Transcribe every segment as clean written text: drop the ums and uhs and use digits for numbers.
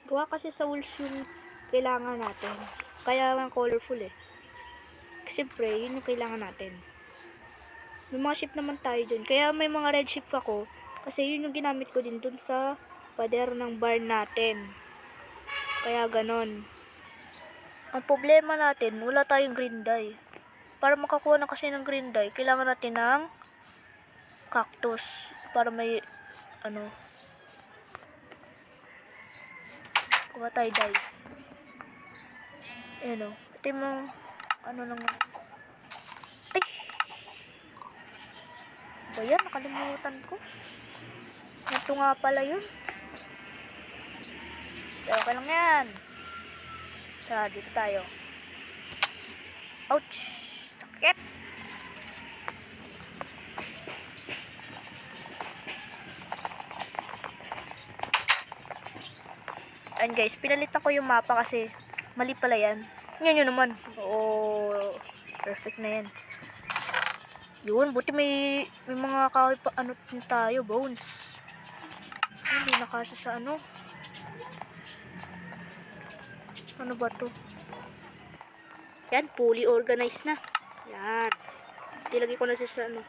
Gawa kasi sa walls yung kailangan natin. Kaya nga colorful eh. Siyempre, yun yung kailangan natin. May mga ship naman tayo dun. Kaya may mga red ship ako. Kasi yun yung ginamit ko din dun sa pader ng barn natin. Kaya ganon. Ang problema natin, wala tayong green dye. Para makakuha na kasi ng green dye, kailangan natin ng cactus. Para may, kuha tayo dye. Ayan o. Ito yung lang. Ay! Ba yan? Nakalimutan ko. Ito nga pala yun. Pero okay lang yan. Sa dito tayo. Ouch! Sakit! Ayan guys, pinalitan ko yung mapa kasi mali pala yan. Yan yun naman. Oo, perfect na yan. Yun, buti may mga kahoy pa, tayo, bones. Hindi nakasya sa ano. Ano ba to? Yan, fully organized na. Yan. Tilagay ko na sa ano.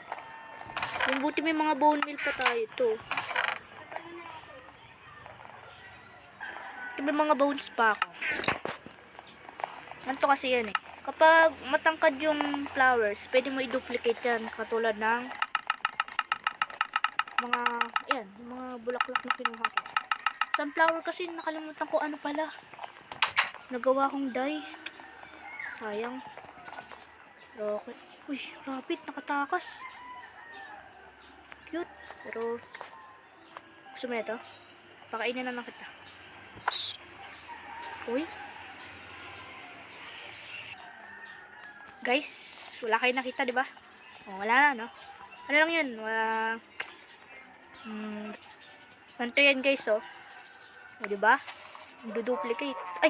Yung buti may mga bone meal pa tayo to. May mga bones pa ako. Ganito kasi yan eh. Kapag matangkad yung flowers, pwede mo i-duplicate yan. Katulad ng mga, yan, mga bulaklak na kinuha ko. Sunflower kasi nakalimutan ko ano pala. Nagawa kong dye. Sayang. Rocket. Uy, rabbit, nakatakas. Cute. Pero, gusto mo na ito? Pakainin na lang kita. Uy. Guys, wala kayo nakita, di ba? Oh, wala na, no? Ano lang yun? Ganito yan, guys, oh. O, di ba? Duduplicate. Ay!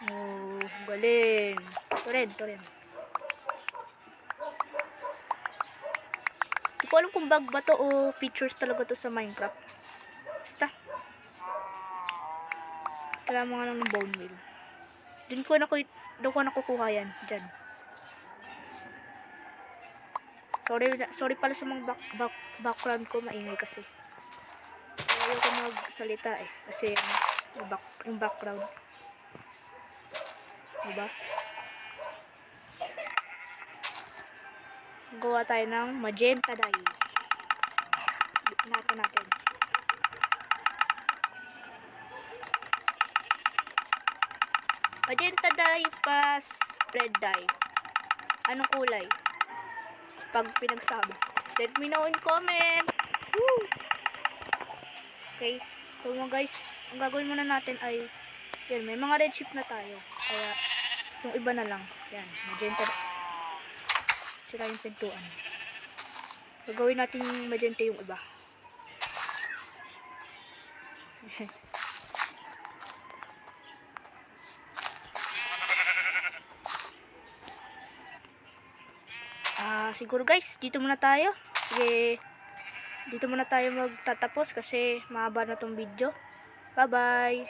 Oh, galing. Ito rin. Hindi ko alam kung bug ba to o features talaga to sa Minecraft. Basta. Kailangan mo nga lang ng bone meal. Doon ko nakukuha yan. Diyan. Sorry pala sa mga background ko. Maingay kasi. Ayaw ko magsalita eh. Kasi yung background. Diba? Gawa tayo ng magenta dye. Natin natin. Magenta dye pas red dye. Anong kulay? Pag pinagsama. Let me know in comment. Woo! Okay. So mga guys, ang gagawin muna natin ay yan, may mga red chip na tayo. Kaya yung iba na lang. Yan, magenta. Sila yung pintuan. Gagawin natin yung magenta yung iba. Siguro guys, dito muna tayo. Sige, dito muna tayo magtatapos kasi mahaba na tong video. Bye bye!